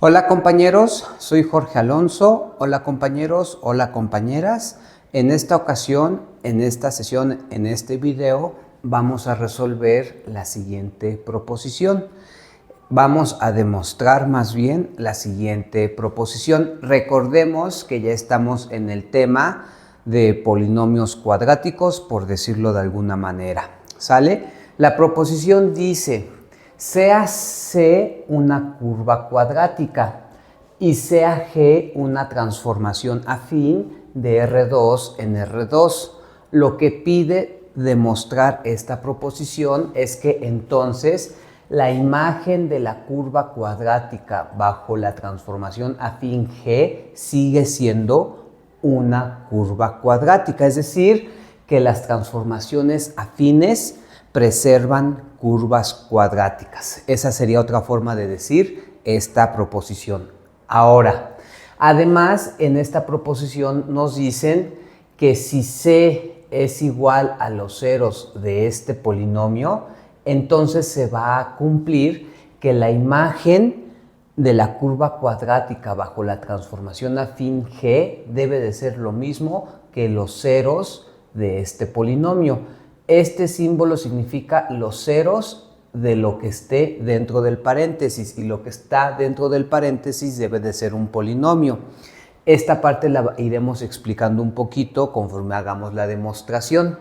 Hola compañeros, soy Jorge Alonso. Hola compañeros, hola compañeras. En esta ocasión, en esta sesión, en este video, vamos a resolver la siguiente proposición. Vamos a demostrar más bien la siguiente proposición. Recordemos que ya estamos en el tema de polinomios cuadráticos, por decirlo de alguna manera. ¿Sale? La proposición dice: sea C una curva cuadrática y sea G una transformación afín de R2 en R2. Lo que pide demostrar esta proposición es que entonces la imagen de la curva cuadrática bajo la transformación afín G sigue siendo una curva cuadrática, es decir, que las transformaciones afines preservan curvas cuadráticas. Esa sería otra forma de decir esta proposición. Ahora, además, en esta proposición nos dicen que si C es igual a los ceros de este polinomio, entonces se va a cumplir que la imagen de la curva cuadrática bajo la transformación afín G debe de ser lo mismo que los ceros de este polinomio. Este símbolo significa los ceros de lo que esté dentro del paréntesis, y lo que está dentro del paréntesis debe de ser un polinomio. Esta parte la iremos explicando un poquito conforme hagamos la demostración.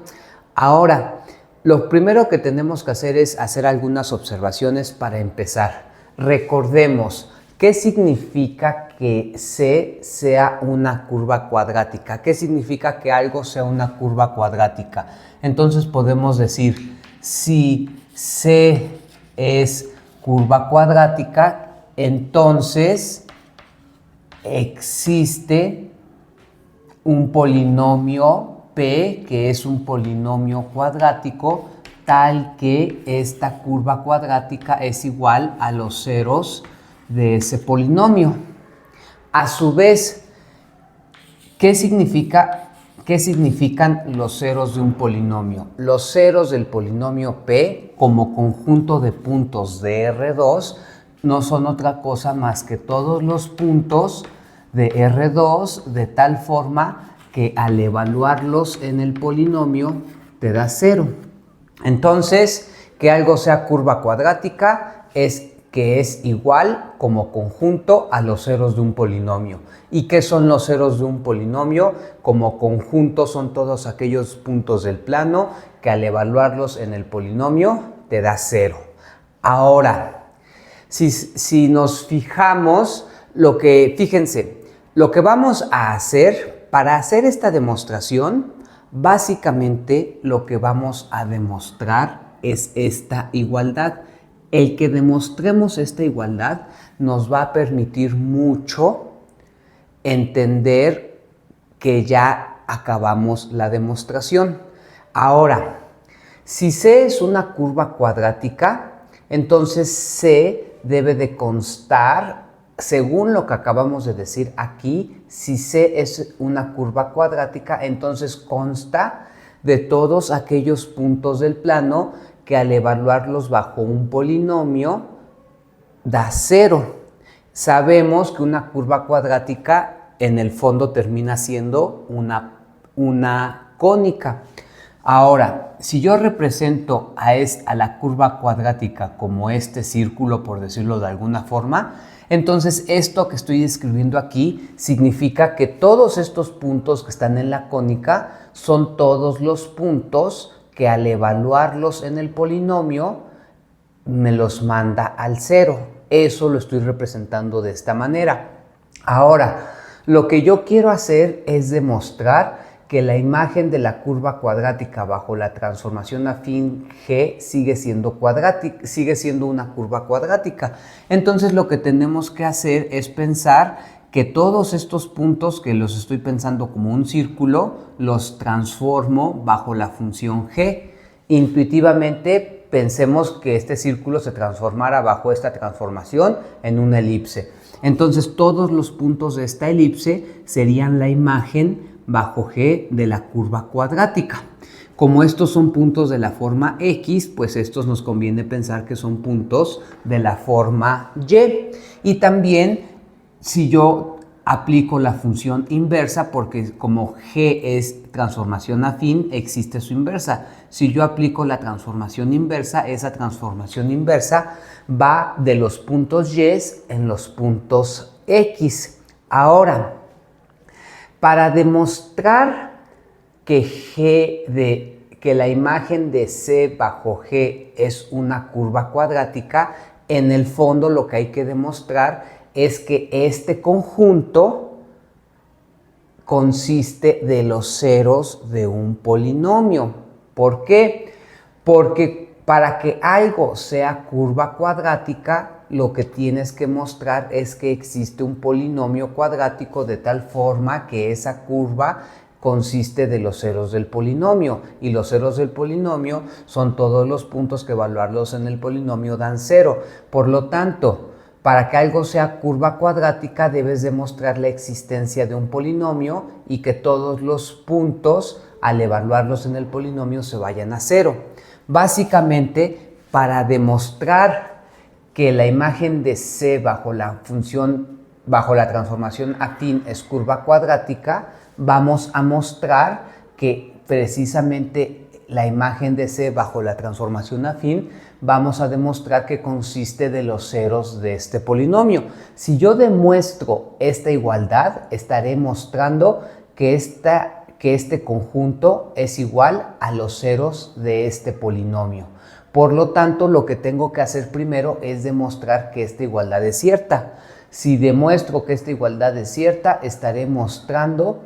Ahora, lo primero que tenemos que hacer es hacer algunas observaciones para empezar. Recordemos, ¿qué significa que C sea una curva cuadrática? ¿Qué significa que algo sea una curva cuadrática? Entonces podemos decir, si C es curva cuadrática, entonces existe un polinomio P, que es un polinomio cuadrático, tal que esta curva cuadrática es igual a los ceros de ese polinomio. A su vez, ¿qué significan los ceros de un polinomio? Los ceros del polinomio P, como conjunto de puntos de R2, no son otra cosa más que todos los puntos de R2, de tal forma que al evaluarlos en el polinomio te da 0. Entonces, que algo sea curva cuadrática es que es igual como conjunto a los ceros de un polinomio. ¿Y qué son los ceros de un polinomio? Como conjunto son todos aquellos puntos del plano que al evaluarlos en el polinomio te da 0. Ahora, si nos fijamos, fíjense, lo que vamos a hacer para hacer esta demostración, básicamente lo que vamos a demostrar es esta igualdad. El que demostremos esta igualdad nos va a permitir mucho entender que ya acabamos la demostración. Ahora, si C es una curva cuadrática, entonces C debe de constar, según lo que acabamos de decir aquí, si C es una curva cuadrática, entonces consta de todos aquellos puntos del plano que al evaluarlos bajo un polinomio da 0. Sabemos que una curva cuadrática en el fondo termina siendo una cónica. Ahora, si yo represento a la curva cuadrática como este círculo, por decirlo de alguna forma, entonces esto que estoy escribiendo aquí significa que todos estos puntos que están en la cónica son todos los puntos que al evaluarlos en el polinomio me los manda al 0. Eso lo estoy representando de esta manera. Ahora, lo que yo quiero hacer es demostrar que la imagen de la curva cuadrática bajo la transformación afín G sigue siendo una curva cuadrática. Entonces lo que tenemos que hacer es pensar que todos estos puntos, que los estoy pensando como un círculo, los transformo bajo la función G. Intuitivamente pensemos que este círculo se transformara bajo esta transformación en una elipse. Entonces todos los puntos de esta elipse serían la imagen bajo G de la curva cuadrática. Como estos son puntos de la forma X, pues estos nos conviene pensar que son puntos de la forma Y. Y también si yo aplico la función inversa, porque como G es transformación afín, existe su inversa. Si yo aplico la transformación inversa, esa transformación inversa va de los puntos Y en los puntos X. Ahora, para demostrar que la imagen de C bajo G es una curva cuadrática, en el fondo lo que hay que demostrar es que este conjunto consiste de los ceros de un polinomio. ¿Por qué? Porque para que algo sea curva cuadrática, lo que tienes que mostrar es que existe un polinomio cuadrático de tal forma que esa curva consiste de los ceros del polinomio, y los ceros del polinomio son todos los puntos que evaluarlos en el polinomio dan 0. Por lo tanto, para que algo sea curva cuadrática debes demostrar la existencia de un polinomio y que todos los puntos al evaluarlos en el polinomio se vayan a 0. Básicamente, para demostrar que la imagen de C bajo la transformación afín es curva cuadrática, vamos a mostrar que precisamente la imagen de C bajo la transformación afín, vamos a demostrar que consiste de los ceros de este polinomio. Si yo demuestro esta igualdad, estaré mostrando que este conjunto es igual a los ceros de este polinomio. Por lo tanto, lo que tengo que hacer primero es demostrar que esta igualdad es cierta. Si demuestro que esta igualdad es cierta, estaré mostrando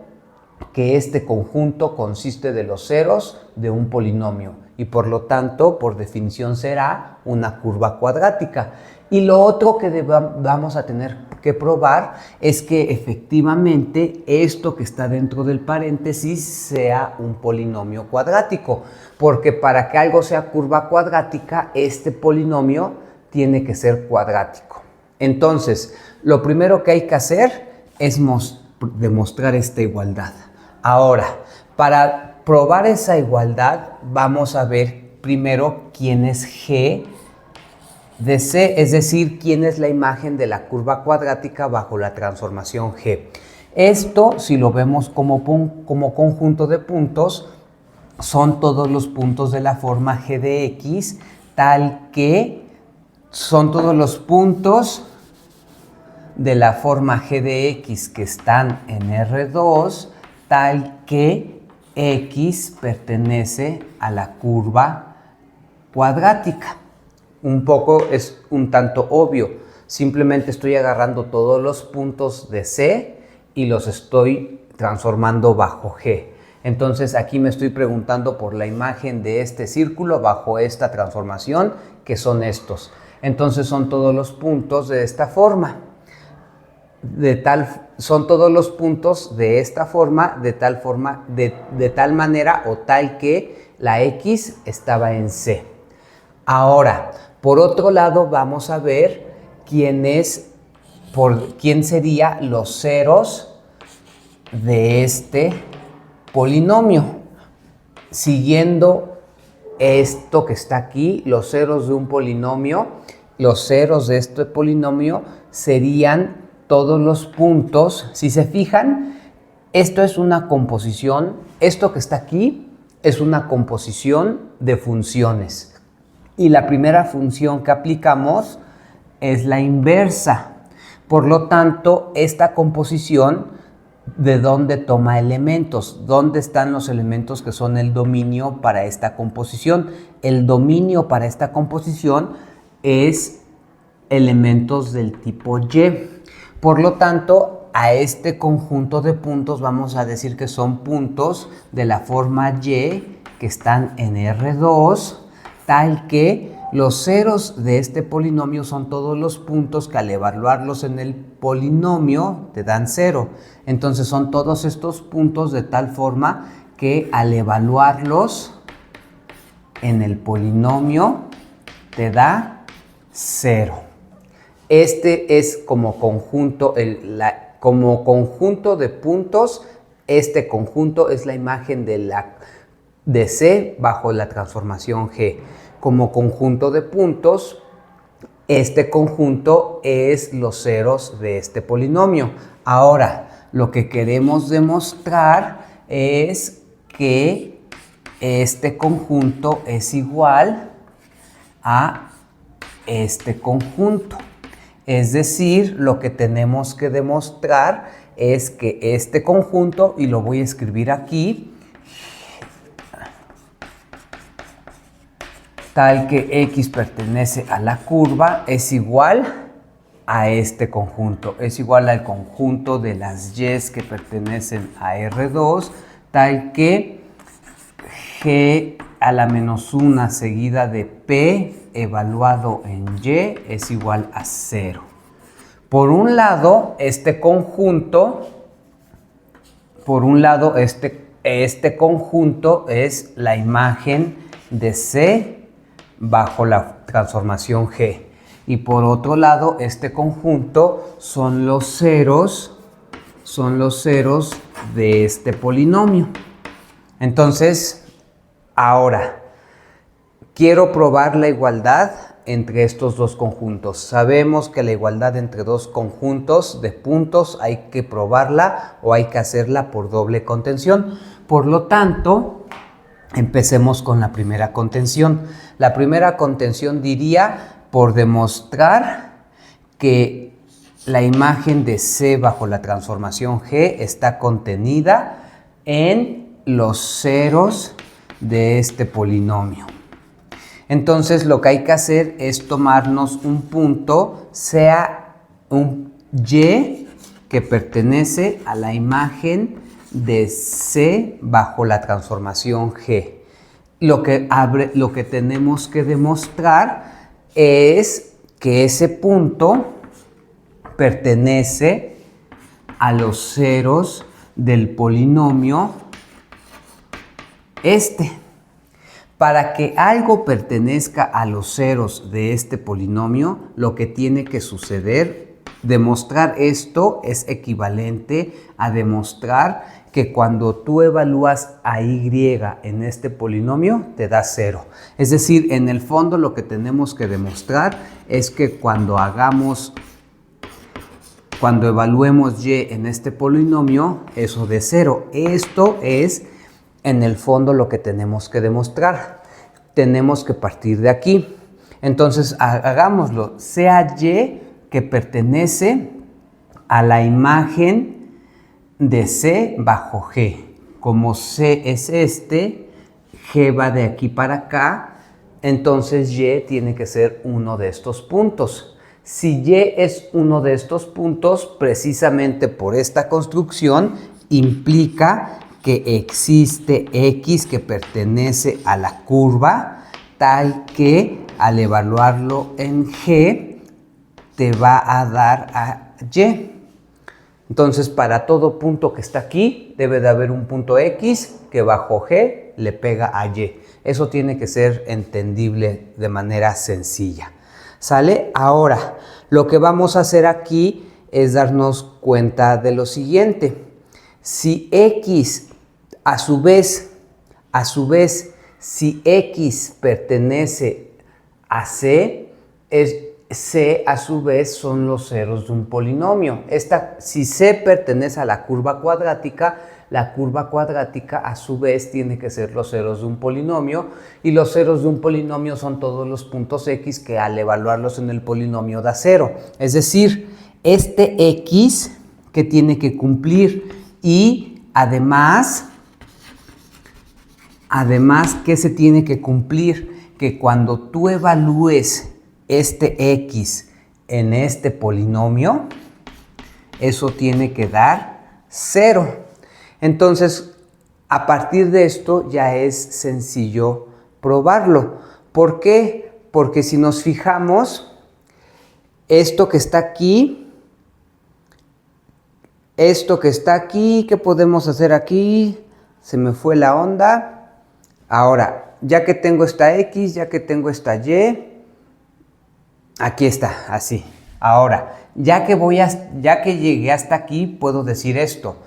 que este conjunto consiste de los ceros de un polinomio y por lo tanto, por definición, será una curva cuadrática. Y lo otro que vamos a tener que probar es que efectivamente esto que está dentro del paréntesis sea un polinomio cuadrático, porque para que algo sea curva cuadrática, este polinomio tiene que ser cuadrático. Entonces, lo primero que hay que hacer es demostrar esta igualdad. Ahora, para probar esa igualdad, vamos a ver primero quién es G de C, es decir, quién es la imagen de la curva cuadrática bajo la transformación G. Esto, si lo vemos como conjunto de puntos, son todos los puntos de la forma G de X, tal que son todos los puntos de la forma G de X que están en R2, tal que X pertenece a la curva cuadrática. Es un tanto obvio, simplemente estoy agarrando todos los puntos de C y los estoy transformando bajo G. Entonces aquí me estoy preguntando por la imagen de este círculo bajo esta transformación, que son estos. Entonces son todos los puntos de esta forma. Son todos los puntos de esta forma, de tal manera o tal que la X estaba en C. Ahora, por otro lado, vamos a ver quién sería los ceros de este polinomio. Siguiendo esto que está aquí, los ceros de un polinomio, los ceros de este polinomio serían todos los puntos. Si se fijan, esto es una composición, esto que está aquí es una composición de funciones. Y la primera función que aplicamos es la inversa. Por lo tanto, esta composición, ¿de dónde toma elementos? ¿Dónde están los elementos que son el dominio para esta composición? El dominio para esta composición es elementos del tipo Y. Por lo tanto, a este conjunto de puntos vamos a decir que son puntos de la forma Y que están en R2, tal que los ceros de este polinomio son todos los puntos que al evaluarlos en el polinomio te dan 0. Entonces son todos estos puntos de tal forma que al evaluarlos en el polinomio te da 0. Este es como conjunto de puntos, este conjunto es la imagen de C bajo la transformación G. Como conjunto de puntos, este conjunto es los ceros de este polinomio. Ahora, lo que queremos demostrar es que este conjunto es igual a este conjunto. Es decir, lo que tenemos que demostrar es que este conjunto, y lo voy a escribir aquí, tal que X pertenece a la curva, es igual a este conjunto. Es igual al conjunto de las Y que pertenecen a R2, tal que G a la menos 1 seguida de P evaluado en Y es igual a 0. Por un lado, este conjunto, este conjunto es la imagen de C bajo la transformación G. Y por otro lado, este conjunto son los ceros de este polinomio. Entonces, ahora, quiero probar la igualdad entre estos dos conjuntos. Sabemos que la igualdad entre dos conjuntos de puntos hay que probarla o hay que hacerla por doble contención. Por lo tanto, empecemos con la primera contención. La primera contención diría por demostrar que la imagen de C bajo la transformación G está contenida en los ceros de este polinomio. Entonces lo que hay que hacer es tomarnos un punto, sea un Y que pertenece a la imagen de C bajo la transformación G. Lo que tenemos que demostrar es que ese punto pertenece a los ceros del polinomio este. Para que algo pertenezca a los ceros de este polinomio, lo que tiene que suceder, demostrar esto es equivalente a demostrar que cuando tú evalúas a Y en este polinomio, te da 0. Es decir, en el fondo lo que tenemos que demostrar es que cuando evaluemos Y en este polinomio, eso de 0. Esto es en el fondo lo que tenemos que demostrar. Tenemos que partir de aquí. Entonces, hagámoslo. Sea Y que pertenece a la imagen de C bajo G. Como C es este, G va de aquí para acá, entonces Y tiene que ser uno de estos puntos. Si Y es uno de estos puntos, precisamente por esta construcción, implica que existe X que pertenece a la curva, tal que al evaluarlo en G, te va a dar a Y. Entonces, para todo punto que está aquí, debe de haber un punto X que bajo G le pega a Y. Eso tiene que ser entendible de manera sencilla. ¿Sale? Ahora, lo que vamos a hacer aquí es darnos cuenta de lo siguiente. Si X, a su vez, si X pertenece a C, C a su vez son los ceros de un polinomio. Si C pertenece a la curva cuadrática a su vez tiene que ser los ceros de un polinomio, y los ceros de un polinomio son todos los puntos X que al evaluarlos en el polinomio da 0. Es decir, este X que tiene que cumplir, y además, ¿qué se tiene que cumplir? Que cuando tú evalúes este X en este polinomio, eso tiene que dar 0. Entonces, a partir de esto ya es sencillo probarlo. ¿Por qué? Porque si nos fijamos, esto que está aquí, ¿qué podemos hacer aquí? Se me fue la onda. Ahora, ya que tengo esta X, ya que tengo esta Y, aquí está, así. Ahora, ya que llegué hasta aquí, puedo decir esto.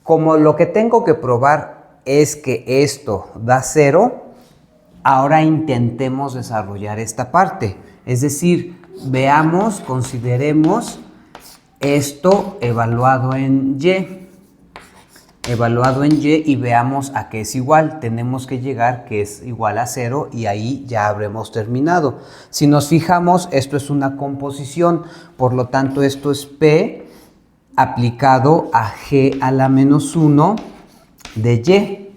Como lo que tengo que probar es que esto da 0, ahora intentemos desarrollar esta parte. Es decir, Veamos, consideremos esto evaluado en y. Evaluado en y y veamos a qué es igual. Tenemos que llegar que es igual a 0 y ahí ya habremos terminado. Si nos fijamos, esto es una composición, por lo tanto esto es P aplicado a G a la menos 1 de y.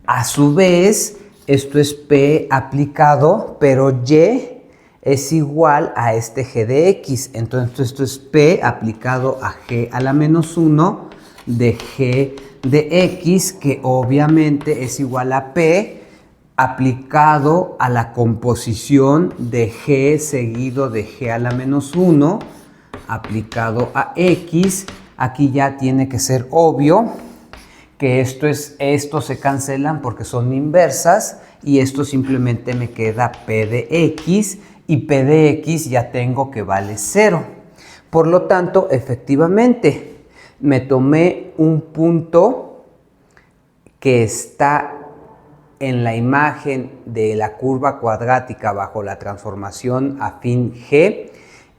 A su vez, esto es P aplicado, pero y es igual a este G de X. Entonces esto es P aplicado a G a la menos 1 de G de X, que obviamente es igual a P aplicado a la composición de G seguido de G a la menos 1 aplicado a X. Aquí ya tiene que ser obvio que estos se cancelan porque son inversas y esto simplemente me queda P de X y P de X ya tengo que vale 0. Por lo tanto, efectivamente, me tomé un punto que está en la imagen de la curva cuadrática bajo la transformación afín G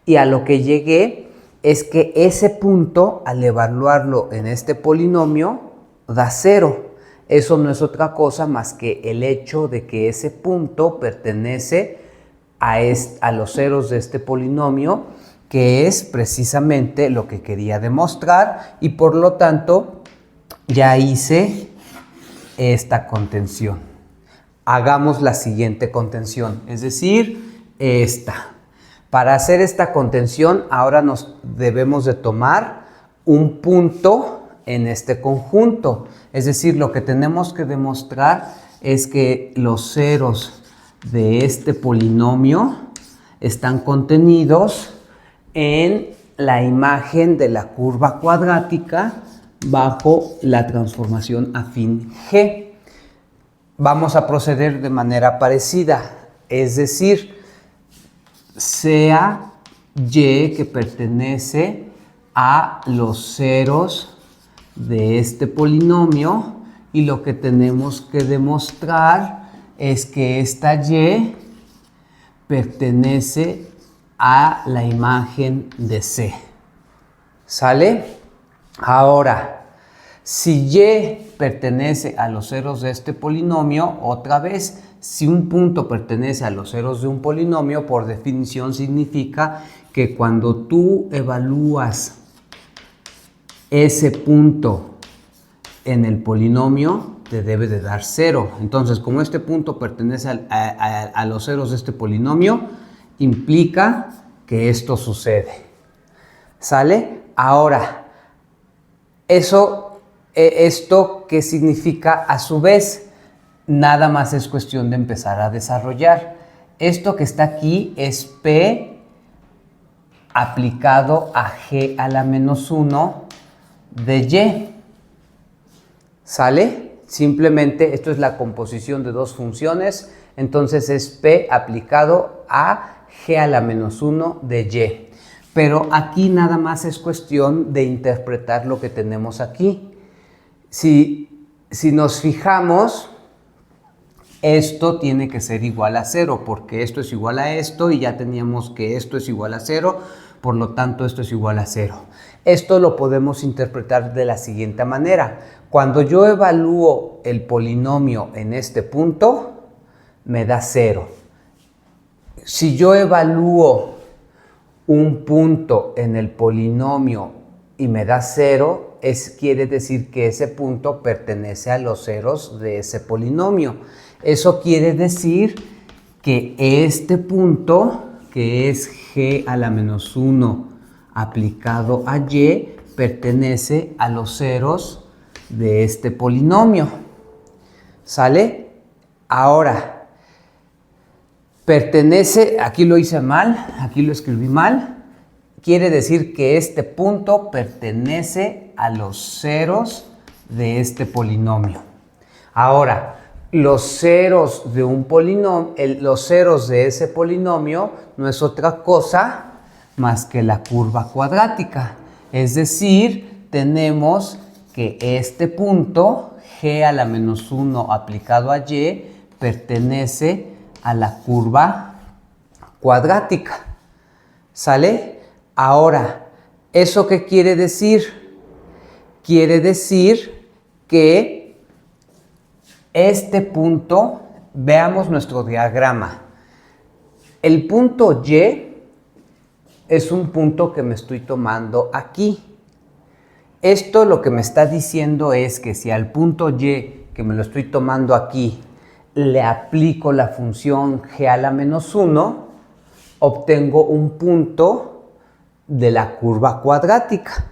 y a lo que llegué es que ese punto, al evaluarlo en este polinomio, da 0. Eso no es otra cosa más que el hecho de que ese punto pertenece a los ceros de este polinomio, que es precisamente lo que quería demostrar y por lo tanto ya hice esta contención. Hagamos la siguiente contención, es decir, esta. Para hacer esta contención ahora nos debemos de tomar un punto en este conjunto. Es decir, lo que tenemos que demostrar es que los ceros de este polinomio están contenidos en la imagen de la curva cuadrática bajo la transformación afín G. Vamos a proceder de manera parecida, es decir, sea y que pertenece a los ceros de este polinomio y lo que tenemos que demostrar es que esta y pertenece a la imagen de C. ¿Sale? Ahora, si y pertenece a los ceros de este polinomio, otra vez, si un punto pertenece a los ceros de un polinomio, por definición significa que cuando tú evalúas ese punto en el polinomio, te debe de dar 0. Entonces, como este punto pertenece a los ceros de este polinomio, implica que esto sucede. ¿Sale? Ahora, ¿esto qué significa a su vez? Nada más es cuestión de empezar a desarrollar. Esto que está aquí es P aplicado a G a la menos 1 de Y. ¿Sale? Simplemente esto es la composición de dos funciones, entonces es P aplicado a G a la menos 1 de Y. Pero aquí nada más es cuestión de interpretar lo que tenemos aquí. Si nos fijamos, esto tiene que ser igual a 0, porque esto es igual a esto y ya teníamos que esto es igual a 0, por lo tanto esto es igual a 0. Esto lo podemos interpretar de la siguiente manera. Cuando yo evalúo el polinomio en este punto, me da 0. Si yo evalúo un punto en el polinomio y me da 0, quiere decir que ese punto pertenece a los ceros de ese polinomio. Eso quiere decir que este punto, que es G a la menos 1 aplicado a Y, pertenece a los ceros de este polinomio. ¿Sale? Ahora, pertenece, aquí lo hice mal, aquí lo escribí mal, quiere decir que este punto pertenece a los ceros de este polinomio. Ahora, los ceros de un polinomio, los ceros de ese polinomio no es otra cosa más que la curva cuadrática. Es decir, tenemos que este punto, G a la menos 1 aplicado a Y, pertenece a la curva cuadrática. ¿Sale? Ahora, ¿eso qué quiere decir? Quiere decir que este punto, veamos nuestro diagrama. El punto Y es un punto que me estoy tomando aquí. Esto lo que me está diciendo es que si al punto Y, que me lo estoy tomando aquí, le aplico la función g a la menos 1, obtengo un punto de la curva cuadrática.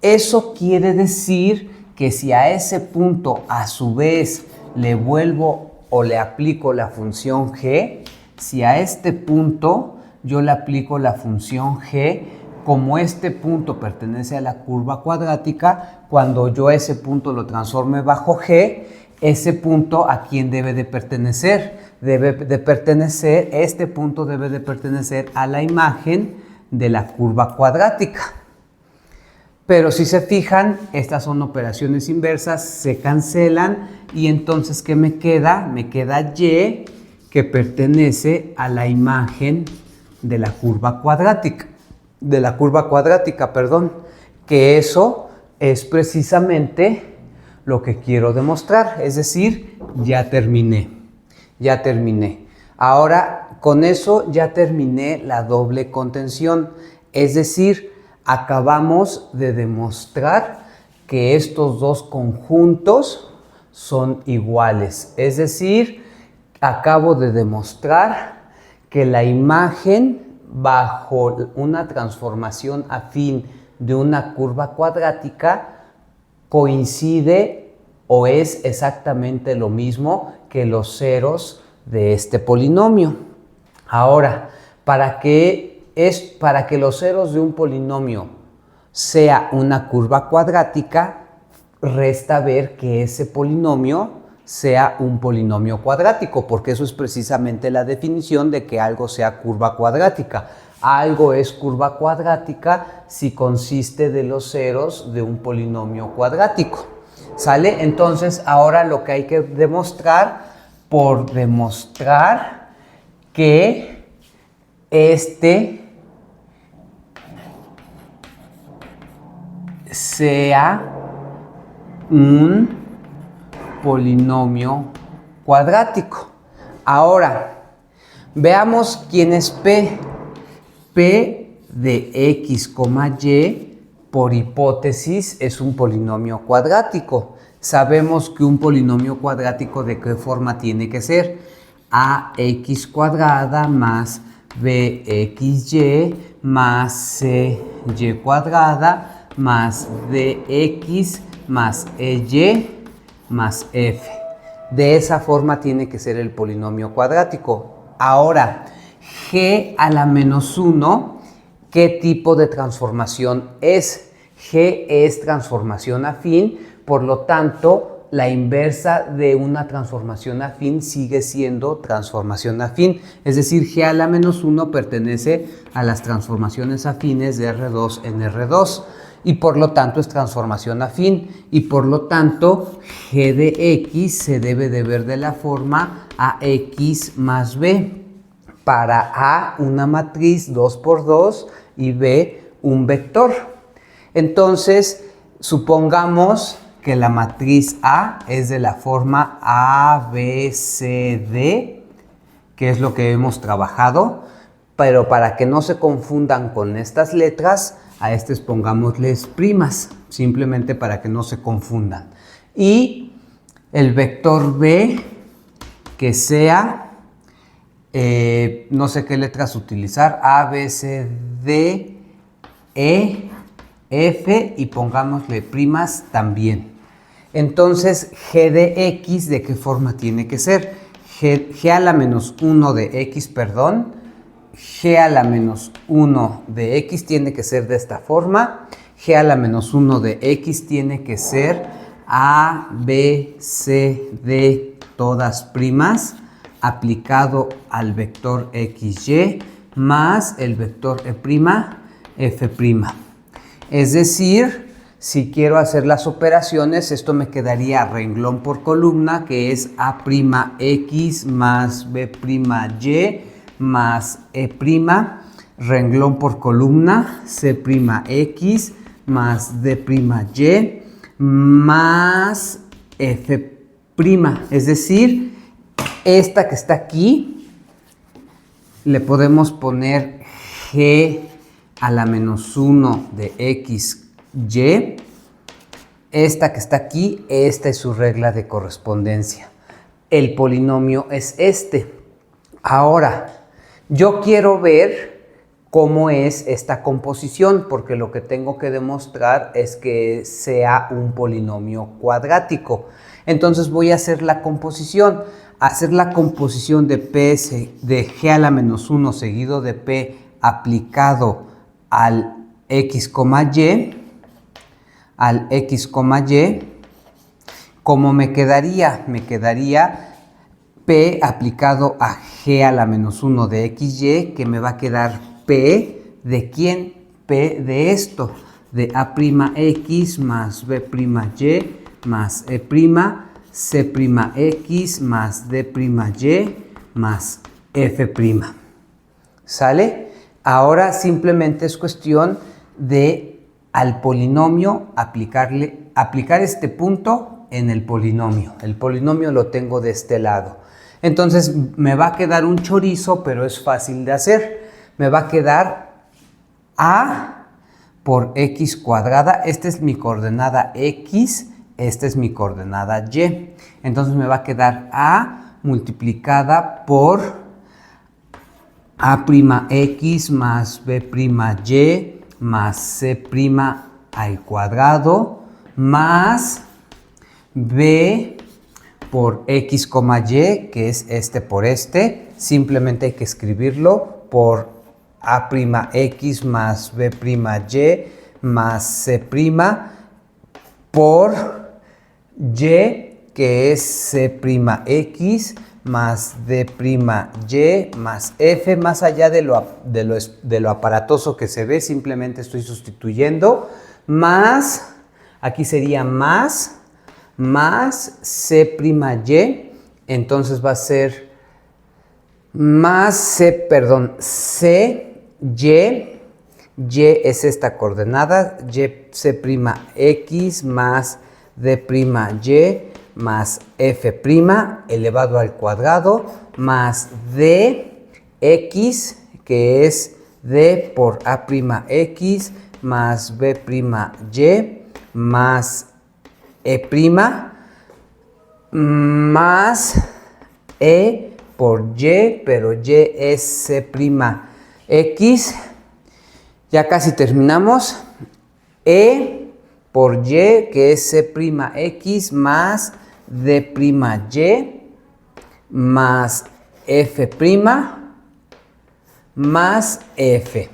Eso quiere decir que si a ese punto a su vez le vuelvo o le aplico la función g, si a este punto yo le aplico la función g, como este punto pertenece a la curva cuadrática, cuando yo ese punto lo transforme bajo g, ese punto ¿a quién debe de pertenecer? Este punto debe de pertenecer a la imagen de la curva cuadrática. Pero si se fijan, estas son operaciones inversas, se cancelan y entonces ¿qué me queda? Me queda y que pertenece a la imagen de la curva cuadrática. Que eso es precisamente lo que quiero demostrar, es decir, ya terminé. Ahora, con eso ya terminé la doble contención, es decir, acabamos de demostrar que estos dos conjuntos son iguales, es decir, acabo de demostrar que la imagen bajo una transformación afín de una curva cuadrática coincide o es exactamente lo mismo que los ceros de este polinomio. Ahora, para que los ceros de un polinomio sea una curva cuadrática, resta ver que ese polinomio sea un polinomio cuadrático, porque eso es precisamente la definición de que algo sea curva cuadrática. Algo es curva cuadrática si consiste de los ceros de un polinomio cuadrático. ¿Sale? Entonces, ahora lo que hay que demostrar, por demostrar que este sea un polinomio cuadrático. Ahora, veamos quién es P. P de x, y, por hipótesis, es un polinomio cuadrático. Sabemos que un polinomio cuadrático, ¿de qué forma tiene que ser? Ax cuadrada más bxy más cy cuadrada más dx más ey más f. De esa forma tiene que ser el polinomio cuadrático. Ahora, g a la menos 1, ¿qué tipo de transformación es? G es transformación afín, por lo tanto, la inversa de una transformación afín sigue siendo transformación afín. Es decir, g a la menos 1 pertenece a las transformaciones afines de R2 en R2 y por lo tanto es transformación afín y por lo tanto g de x se debe de ver de la forma ax más b. Para A una matriz 2 por 2 y B un vector. Entonces, supongamos que la matriz A es de la forma A, B, C, D, que es lo que hemos trabajado, pero para que no se confundan con estas letras, a estas pongámosles primas, simplemente para que no se confundan. Y el vector B que sea... no sé qué letras utilizar, A, B, C, D, E, F y pongámosle primas también. Entonces, g de x, ¿de qué forma tiene que ser? G a la menos 1 de x, g a la menos 1 de x tiene que ser de esta forma, g a la menos 1 de x tiene que ser A, B, C, D, todas primas, aplicado al vector xy más el vector e', f'. Es decir, si quiero hacer las operaciones, esto me quedaría renglón por columna, que es a'x más b'y más e', renglón por columna, C'X más D'Y más F'. Es decir, esta que está aquí, le podemos poner G a la menos 1 de XY. Esta que está aquí, esta es su regla de correspondencia. El polinomio es este. Ahora, yo quiero ver cómo es esta composición, porque lo que tengo que demostrar es que sea un polinomio cuadrático. Entonces voy a hacer la composición. Hacer la composición de P de G a la menos 1 seguido de P aplicado al X, Y. Al X, Y, ¿cómo me quedaría? Me quedaría P aplicado a G a la menos 1 de XY, que me va a quedar P de ¿quién? P de esto, de A'X más B'Y más E', C'X más D'Y más F'. ¿Sale? Ahora simplemente es cuestión de al polinomio aplicar este punto en el polinomio. El polinomio lo tengo de este lado. Entonces me va a quedar un chorizo, pero es fácil de hacer. Me va a quedar A por X cuadrada. Esta es mi coordenada X, esta es mi coordenada Y. Entonces me va a quedar A multiplicada por A'X más B'Y más C' al cuadrado más B por X, Y, que es este por este. Simplemente hay que escribirlo por A'X más B'Y más C' por Y, que es C'X más D'Y más F, más allá de lo aparatoso que se ve, simplemente estoy sustituyendo, más, aquí sería más C'Y, entonces va a ser más Y es esta coordenada, C'X más D'Y más F' elevado al cuadrado, más Dx, que es D por A'X más B'Y más E', más E por Y, pero Y es C'X. Ya casi terminamos. E por Y, que es C'X más D'Y más F' más F.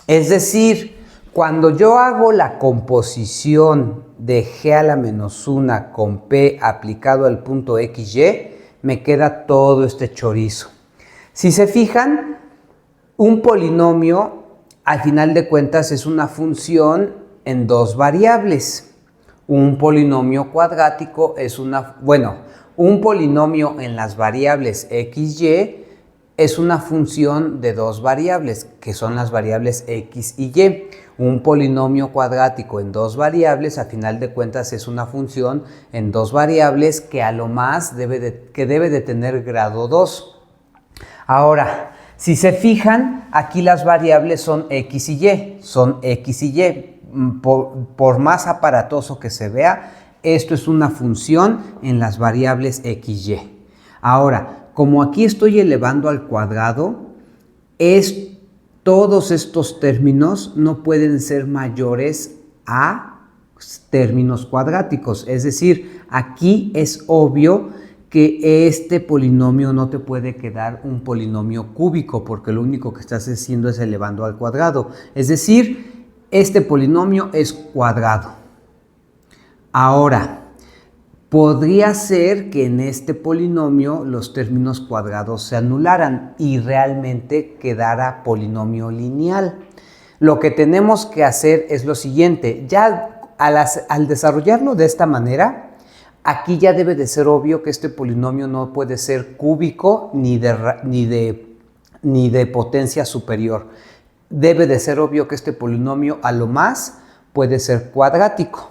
Es decir, cuando yo hago la composición de G a la menos 1 con P aplicado al punto XY, me queda todo este chorizo. Si se fijan, un polinomio, al final de cuentas, es una función en dos variables. Un polinomio cuadrático es un polinomio en las variables x, y es una función de dos variables, que son las variables x y y. Un polinomio cuadrático en dos variables, a final de cuentas, es una función en dos variables que a lo más debe de tener grado 2. Ahora, si se fijan, aquí las variables son x y y, Por más aparatoso que se vea, esto es una función en las variables x, y. Ahora, como aquí estoy elevando al cuadrado, todos estos términos no pueden ser mayores a términos cuadráticos. Es decir, aquí es obvio que este polinomio no te puede quedar un polinomio cúbico, porque lo único que estás haciendo es elevando al cuadrado. Es decir, este polinomio es cuadrado. Ahora, podría ser que en este polinomio los términos cuadrados se anularan y realmente quedara polinomio lineal. Lo que tenemos que hacer es lo siguiente: ya al desarrollarlo de esta manera, aquí ya debe de ser obvio que este polinomio no puede ser cúbico ni de ni de potencia superior. Debe de ser obvio que este polinomio a lo más puede ser cuadrático.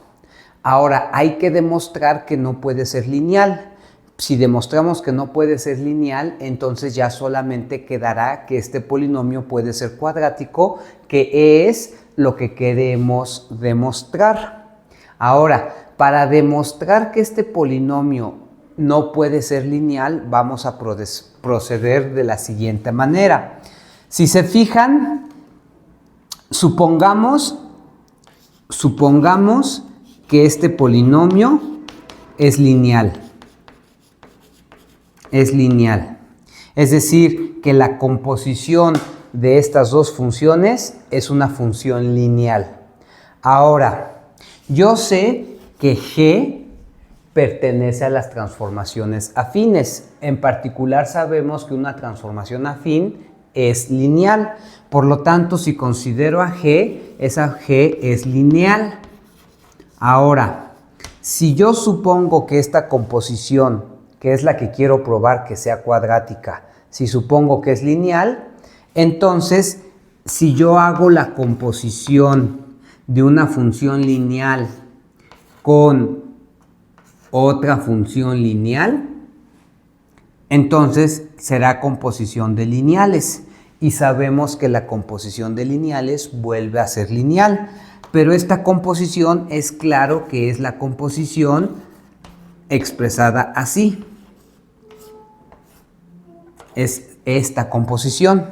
Ahora, hay que demostrar que no puede ser lineal. Si demostramos que no puede ser lineal, entonces ya solamente quedará que este polinomio puede ser cuadrático, que es lo que queremos demostrar. Ahora, para demostrar que este polinomio no puede ser lineal, vamos a proceder de la siguiente manera. Si se fijan, supongamos que este polinomio es lineal. Es lineal. Es decir, que la composición de estas dos funciones es una función lineal. Ahora, yo sé que G pertenece a las transformaciones afines. En particular, sabemos que una transformación afín es lineal. Por lo tanto, si considero a G, esa G es lineal. Ahora, si yo supongo que esta composición, que es la que quiero probar que sea cuadrática, si supongo que es lineal, entonces, si yo hago la composición de una función lineal con otra función lineal, entonces será composición de lineales. Y sabemos que la composición de lineales vuelve a ser lineal. Pero esta composición es claro que es la composición expresada así. Es esta composición.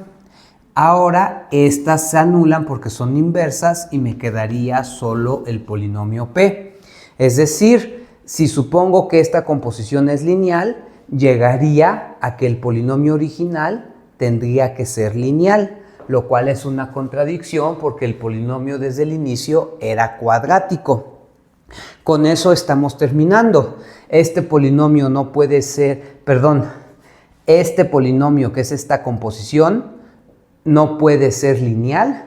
Ahora estas se anulan porque son inversas y me quedaría solo el polinomio P. Es decir, si supongo que esta composición es lineal, llegaría a que el polinomio original tendría que ser lineal, lo cual es una contradicción porque el polinomio desde el inicio era cuadrático. Con eso estamos terminando. Este polinomio no puede ser, este polinomio que es esta composición no puede ser lineal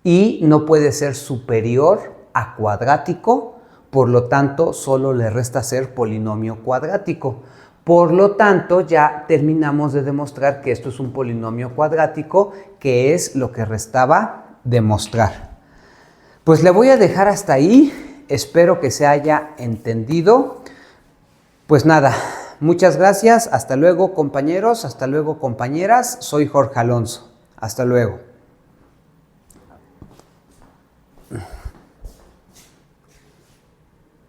y no puede ser superior a cuadrático, por lo tanto solo le resta ser polinomio cuadrático. Por lo tanto, ya terminamos de demostrar que esto es un polinomio cuadrático, que es lo que restaba demostrar. Pues le voy a dejar hasta ahí. Espero que se haya entendido. Pues nada, muchas gracias. Hasta luego, compañeros. Hasta luego, compañeras. Soy Jorge Alonso. Hasta luego.